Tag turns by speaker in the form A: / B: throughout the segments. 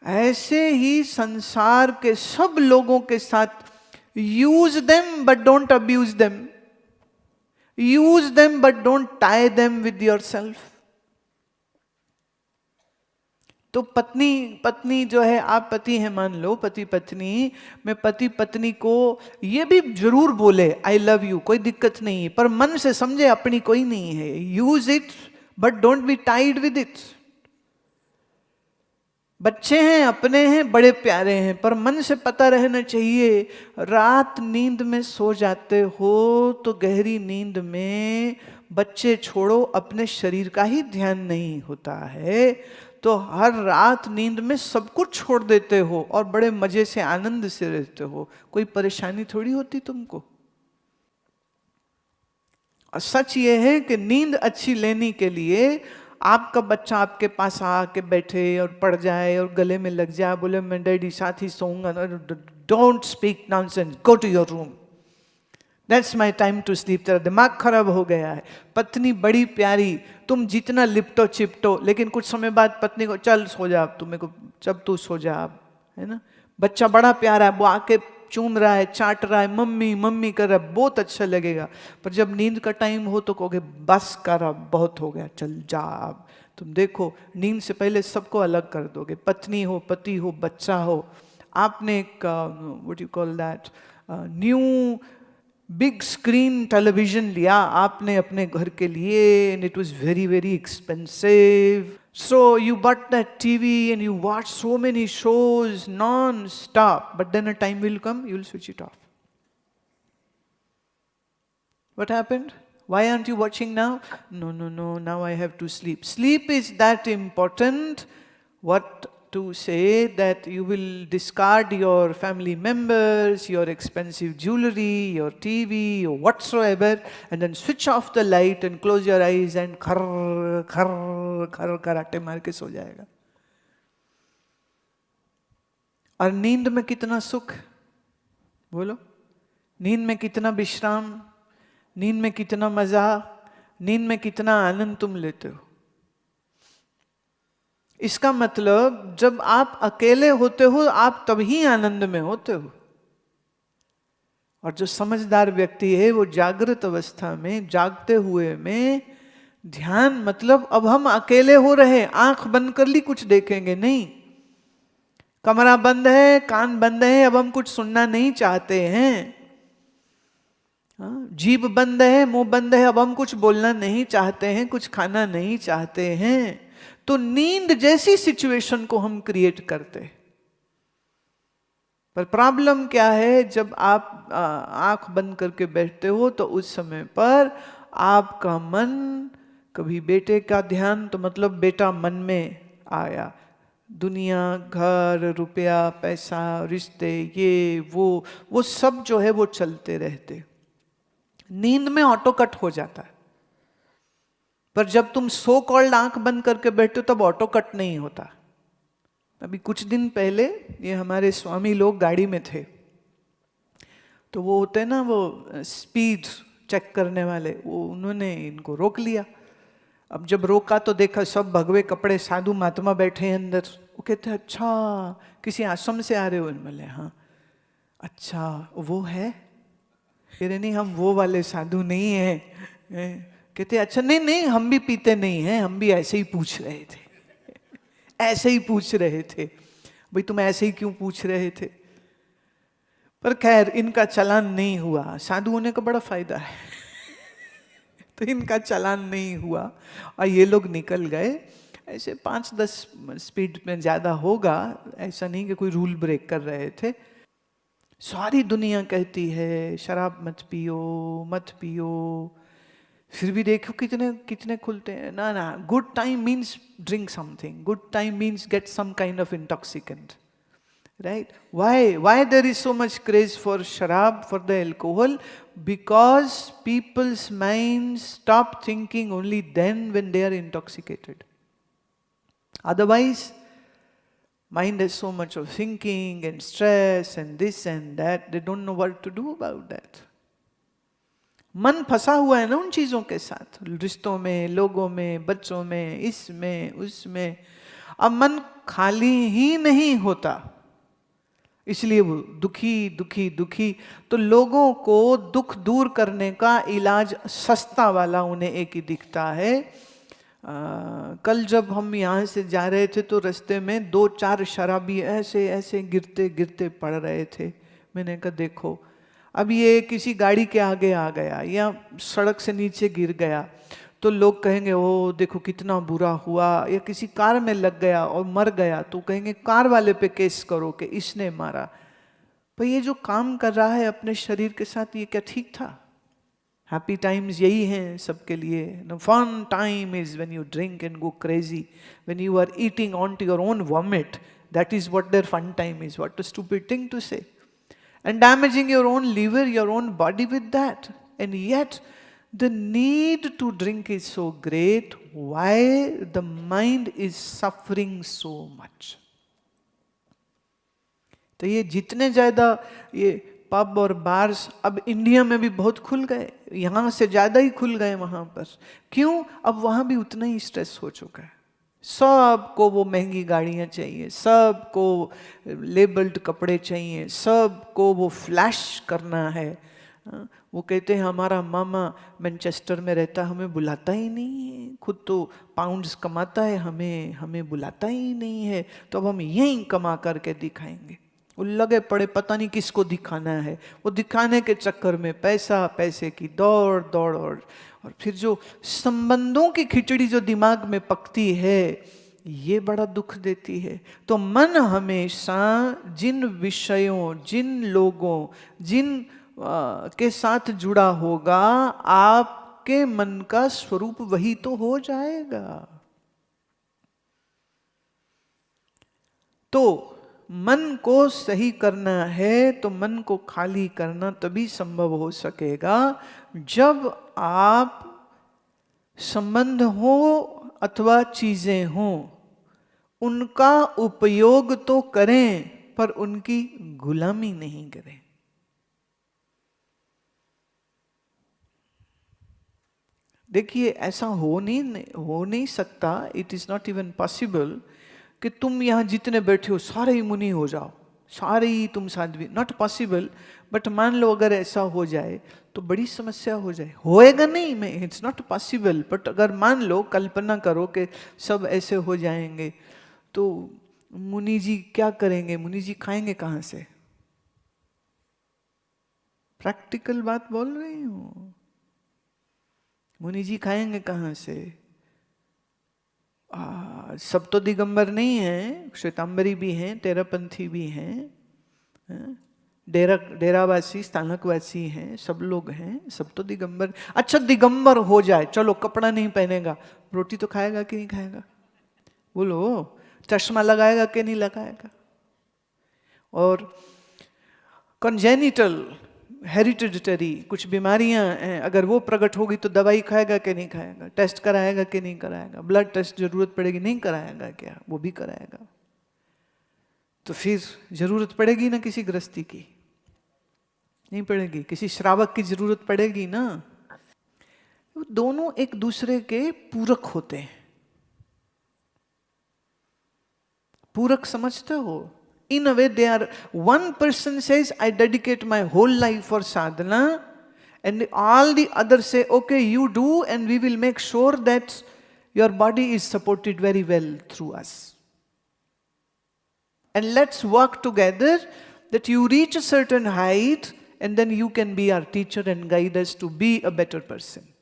A: ऐसे ही संसार के सब लोगों के साथ use them but don't abuse them, use them but don't tie them with yourself. तो पत्नी पत्नी जो है, आप पति हैं मान लो, पति पत्नी में पति पत्नी को ये भी जरूर बोले आई लव यू, कोई दिक्कत नहीं है, पर मन से समझे अपनी कोई नहीं है। Use it but don't be tied with it. बच्चे हैं, अपने हैं, बड़े प्यारे हैं, पर मन से पता रहना चाहिए। रात नींद में सो जाते हो तो गहरी नींद में बच्चे छोड़ो, अपने शरीर का ही ध्यान नहीं होता है, तो हर रात नींद में सब कुछ छोड़ देते हो और बड़े मजे से आनंद से रहते हो, कोई परेशानी थोड़ी होती तुमको। और सच ये है कि नींद अच्छी लेने के लिए आपका बच्चा आपके पास आके बैठे और पड़ जाए और गले में लग जाए, बोले मैं डैडी साथ ही सोऊंगा, don't speak nonsense, go to your room, that's my time to sleep. तेरा दिमाग खराब हो गया है। पत्नी बड़ी प्यारी, तुम जितना लिपटो चिपटो, लेकिन कुछ समय बाद पत्नी को चल सो जा, तुम्हें को जब तू सो जा, है ना। बच्चा बड़ा प्यारा है, वो आके चूम रहा है, चाट रहा है, मम्मी मम्मी कर रहा है, बहुत अच्छा लगेगा। पर जब नींद का टाइम हो तो कहोगे बस कर, अब बहुत हो गया, चल जा अब। तुम देखो, नींद से पहले सबको अलग कर दोगे, पत्नी हो, पति हो, बच्चा हो। आपने एक what you call that new big screen television लिया आपने अपने घर के लिए, and it was very very expensive, so you but that TV and you watch so many shows non stop, but then a time will come you will switch it off. What happened? Why aren't you watching now? No, no, no, now I have to sleep. Sleep is that important. What to say that you will discard your family members, your expensive jewelry, your TV, or whatsoever, and then switch off the light and close your eyes and khar khar khar karate मार के सो जाएगा। और नींद में कितना सुख, बोलो, नींद में कितना विश्राम, नींद में कितना मजा, नींद में कितना आनंद तुम लेते हो। इसका मतलब जब आप अकेले होते हो आप तभी आनंद में होते हो। और जो समझदार व्यक्ति है वो जागृत अवस्था में, जागते हुए में ध्यान, मतलब अब हम अकेले हो रहे, आंख बंद कर ली, कुछ देखेंगे नहीं, कमरा बंद है, कान बंद है, अब हम कुछ सुनना नहीं चाहते हैं, जीभ बंद है, मुंह बंद है, अब हम कुछ बोलना नहीं चाहते हैं, कुछ खाना नहीं चाहते हैं। तो नींद जैसी सिचुएशन को हम क्रिएट करते हैं। पर प्रॉब्लम क्या है, जब आप आंख बंद करके बैठते हो तो उस समय पर आपका मन कभी बेटे का ध्यान, तो मतलब बेटा मन में आया, दुनिया, घर, रुपया, पैसा, रिश्ते, ये वो सब जो है वो चलते रहते। नींद में ऑटो कट हो जाता है, पर जब तुम सो कॉल्ड आंख बंद करके बैठते हो तब ऑटो कट नहीं होता। अभी कुछ दिन पहले ये हमारे स्वामी लोग गाड़ी में थे, तो वो होते हैं ना वो स्पीड चेक करने वाले, वो उन्होंने इनको रोक लिया। अब जब रोका तो देखा सब भगवे कपड़े साधु महात्मा बैठे हैं अंदर। वो कहते अच्छा किसी आश्रम से आ रहे हो? बोले हाँ। अच्छा वो है? कह रहे नहीं हम वो वाले साधु नहीं हैं। कहते अच्छा नहीं नहीं हम भी पीते नहीं हैं, हम भी ऐसे ही पूछ रहे थे। ऐसे ही पूछ रहे थे। भाई तुम ऐसे ही क्यों पूछ रहे थे? पर खैर इनका चालान नहीं हुआ, साधु होने का बड़ा फायदा है। तो इनका चालान नहीं हुआ और ये लोग निकल गए। ऐसे 5-10 स्पीड में ज्यादा होगा, ऐसा नहीं कि कोई रूल ब्रेक कर रहे थे। सारी दुनिया कहती है शराब मत पियो मत पियो, फिर भी देखो कितने कितने खुलते हैं। ना ना, good time means drink something, good time means get some kind of intoxicant, right? Why there is so much craze for sharab, for the alcohol? Because people's minds stop thinking only then when they are intoxicated. Otherwise mind has so much of thinking and stress and this and that, they don't know what to do about that. मन फंसा हुआ है ना उन चीजों के साथ, रिश्तों में, लोगों में, बच्चों में, इसमें उसमें। अब मन खाली ही नहीं होता, इसलिए वो दुखी दुखी दुखी। तो लोगों को दुख दूर करने का इलाज सस्ता वाला उन्हें एक ही दिखता है। कल जब हम यहाँ से जा रहे थे तो रास्ते में 2-4 शराबी ऐसे ऐसे गिरते गिरते पड़ रहे थे। मैंने कहा देखो, अब ये किसी गाड़ी के आगे आ गया या सड़क से नीचे गिर गया तो लोग कहेंगे ओ देखो कितना बुरा हुआ, या किसी कार में लग गया और मर गया तो कहेंगे कार वाले पे केस करो कि इसने मारा। पर ये जो काम कर रहा है अपने शरीर के साथ, ये क्या ठीक था? हैप्पी टाइम्स यही हैं सबके लिए। No, fun time is when you drink and go crazy, when you are eating on to your own vomit, that is what their fun time is. What a stupid thing to say, and damaging your own liver, your own body with that. And yet the need to drink is so great. Why the mind is suffering so much? तो ये जितने ज्यादा ये pub और bars अब India में भी बहुत खुल गए, यहां से ज्यादा ही खुल गए वहां पर। क्यों? अब वहां भी उतना ही स्ट्रेस हो चुका है। सबको वो महंगी गाड़ियाँ चाहिए, सबको लेबल्ड कपड़े चाहिए, सबको वो फ्लैश करना है। वो कहते हैं हमारा मामा मैनचेस्टर में रहता, हमें बुलाता ही नहीं है, खुद तो पाउंड्स कमाता है, हमें बुलाता ही नहीं है, तो अब हम यहीं कमा करके दिखाएंगे। वो लगे पड़े पता नहीं किसको दिखाना है, वो दिखाने के चक्कर में पैसा, पैसे की दौड़ दौड़, और फिर जो संबंधों की खिचड़ी जो दिमाग में पकती है, ये बड़ा दुख देती है। तो मन हमेशा जिन विषयों, जिन लोगों, जिन के साथ जुड़ा होगा, आपके मन का स्वरूप वही तो हो जाएगा। तो मन को सही करना है तो मन को खाली करना तभी संभव हो सकेगा जब आप संबंध हो अथवा चीजें हों, उनका उपयोग तो करें पर उनकी गुलामी नहीं करें। देखिए ऐसा हो नहीं सकता, it is not even possible कि तुम यहां जितने बैठे हो सारे ही मुनि हो जाओ, सारे ही तुम साध्वी, नॉट पॉसिबल। बट मान लो अगर ऐसा हो जाए तो बड़ी समस्या हो जाए। होएगा नहीं, मैं इट्स नॉट पॉसिबल, बट अगर मान लो, कल्पना करो कि सब ऐसे हो जाएंगे तो मुनि जी क्या करेंगे? मुनि जी खाएंगे कहां से? प्रैक्टिकल बात बोल रही हूं। मुनि जी खाएंगे कहां से? सब तो दिगंबर नहीं है, श्वेतांबरी भी हैं, तेरापंथी भी हैं, डेरावासी, स्थानकवासी हैं, सब लोग हैं, सब तो दिगंबर। अच्छा दिगंबर हो जाए, चलो कपड़ा नहीं पहनेगा, रोटी तो खाएगा कि नहीं खाएगा? बोलो, चश्मा लगाएगा कि नहीं लगाएगा? और कॉन्जेनिटल, हेरिडिटरी कुछ बीमारियां हैं, अगर वो प्रकट होगी तो दवाई खाएगा कि नहीं खाएगा? टेस्ट कराएगा कि नहीं कराएगा? ब्लड टेस्ट जरूरत पड़ेगी, नहीं कराएगा क्या? वो भी कराएगा। तो फिर जरूरत पड़ेगी ना किसी गृहस्थी की? नहीं पड़ेगी। किसी श्रावक की जरूरत पड़ेगी ना? दोनों एक दूसरे के पूरक होते हैं। पूरक समझते हो? In a way they are, one person says I dedicate my whole life for sadhana, and all the others say okay you do and we will make sure that your body is supported very well through us, and let's work together that you reach a certain height and then you can be our teacher and guide us to be a better person.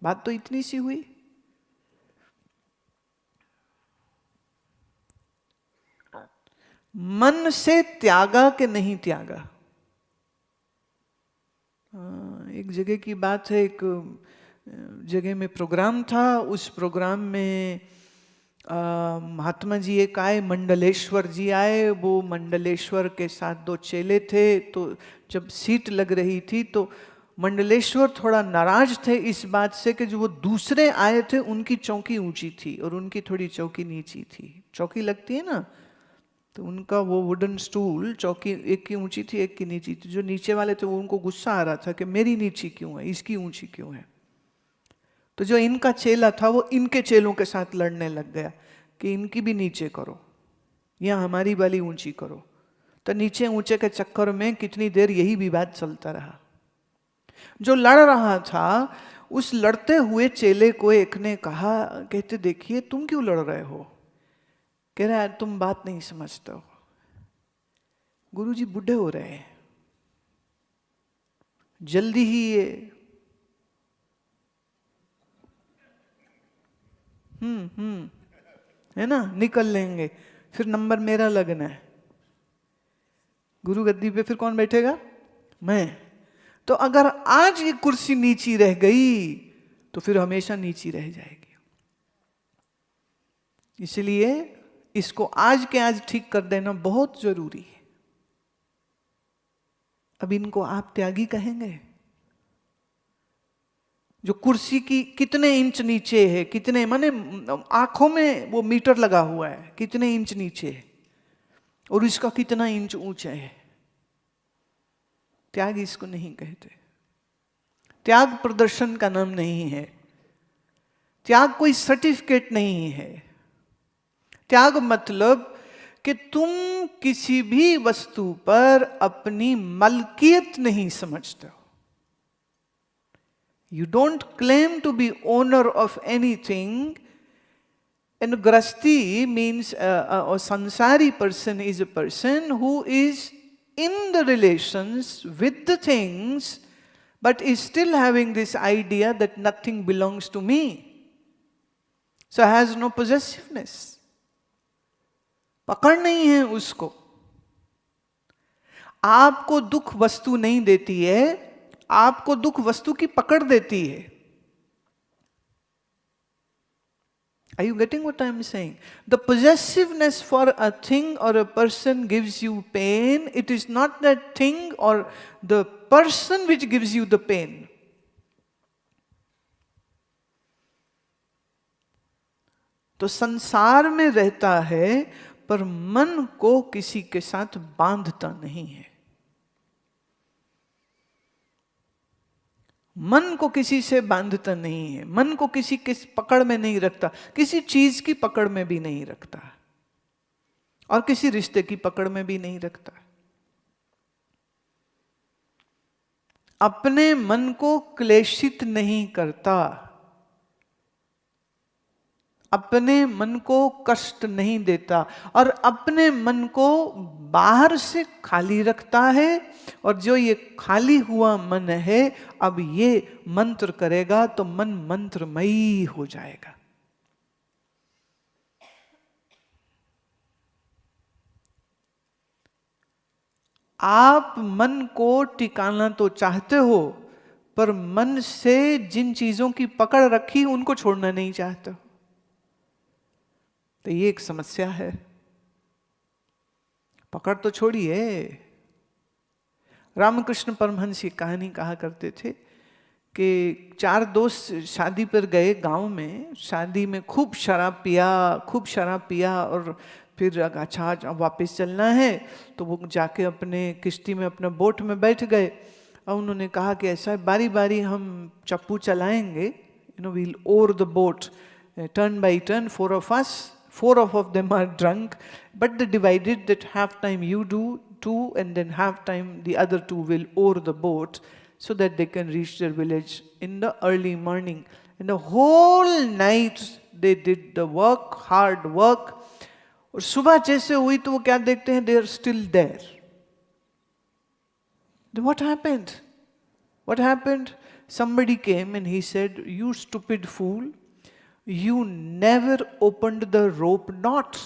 A: बात तो इतनी सी हुई। मन से त्यागा कि नहीं त्यागा? एक जगह की बात है, एक जगह में प्रोग्राम था, उस प्रोग्राम में महात्मा जी एक आए, मंडलेश्वर जी आए। वो मंडलेश्वर के साथ 2 चेले थे। तो जब सीट लग रही थी तो मंडलेश्वर थोड़ा नाराज थे इस बात से कि जो वो दूसरे आए थे उनकी चौकी ऊंची थी और उनकी थोड़ी चौकी नीची थी। चौकी लगती है ना, तो उनका वो वुडन स्टूल, चौकी एक की ऊंची थी एक की नीची थी। जो नीचे वाले थे वो उनको गुस्सा आ रहा था कि मेरी नीची क्यों है, इसकी ऊंची क्यों है। तो जो इनका चेला था वो इनके चेलों के साथ लड़ने लग गया कि इनकी भी नीचे करो या हमारी वाली ऊंची करो। तो नीचे ऊंचे के चक्कर में कितनी देर यही विवाद चलता रहा। जो लड़ रहा था उस लड़ते हुए चेले को एक ने कहा, कहते देखिए तुम क्यों लड़ रहे हो? कह रहा है तुम बात नहीं समझते हो, गुरुजी बूढ़े हो रहे हैं, जल्दी ही ये है ना निकल लेंगे, फिर नंबर मेरा लगना है। गुरु गद्दी पे फिर कौन बैठेगा? मैं। तो अगर आज ये कुर्सी नीची रह गई तो फिर हमेशा नीची रह जाएगी। इसलिए इसको आज के आज ठीक कर देना बहुत जरूरी है। अब इनको आप त्यागी कहेंगे? जो कुर्सी की कितने इंच नीचे है, कितने माने आंखों में वो मीटर लगा हुआ है, कितने इंच नीचे है और इसका कितना इंच ऊंचा है। त्याग इसको नहीं कहते। त्याग प्रदर्शन का नाम नहीं है। त्याग कोई सर्टिफिकेट नहीं है। त्याग मतलब कि तुम किसी भी वस्तु पर अपनी मलकियत नहीं समझते हो। You don't claim to be owner of anything. And grasti means a sansari person is a person who is in the relations with the things but is still having this idea that nothing belongs to me. So has no possessiveness. पकड़ नहीं है उसको। आपको दुख वस्तु नहीं देती है, आपको दुख वस्तु की पकड़ देती है। Are you getting what I am saying? The possessiveness for a thing or a person gives you pain. It is not that thing or the person which gives you the pain. तो संसार में रहता है पर मन को किसी के साथ बांधता नहीं है। मन को किसी से बांधता नहीं है, मन को किसी के पकड़ में नहीं रखता, किसी चीज की पकड़ में भी नहीं रखता और किसी रिश्ते की पकड़ में भी नहीं रखता। अपने मन को क्लेशित नहीं करता, अपने मन को कष्ट नहीं देता और अपने मन को बाहर से खाली रखता है। और जो ये खाली हुआ मन है, अब ये मंत्र करेगा तो मन मंत्रमयी हो जाएगा। आप मन को टिकाना तो चाहते हो पर मन से जिन चीजों की पकड़ रखी उनको छोड़ना नहीं चाहते हो। तो ये एक समस्या है। पकड़ तो छोड़िए। रामकृष्ण परमहंस ये कहानी कहा करते थे कि 4 दोस्त शादी पर गए गांव में, शादी में खूब शराब पिया और फिर अच्छा अब वापस चलना है तो वो जाके अपने किश्ती में अपने बोट में बैठ गए और उन्होंने कहा कि ऐसा बारी बारी हम चप्पू चलाएंगे, we'll oar the boat turn by turn, 4 of us. 4 of them are drunk, but they divided that half time you do 2 and then half time the other 2 will oar the boat so that they can reach their village in the early morning. And the whole night they did the work, hard work. और सुबह जैसे हुई तो वो क्या देखते हैं, they are still there. Then what happened? What happened? Somebody came and he said, "You stupid fool. You never opened the rope knot.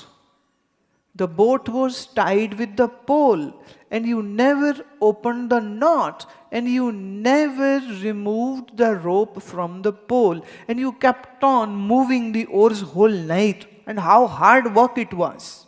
A: The boat was tied with the pole and you never opened the knot and you never removed the rope from the pole and you kept on moving the oars whole night and how hard work it was."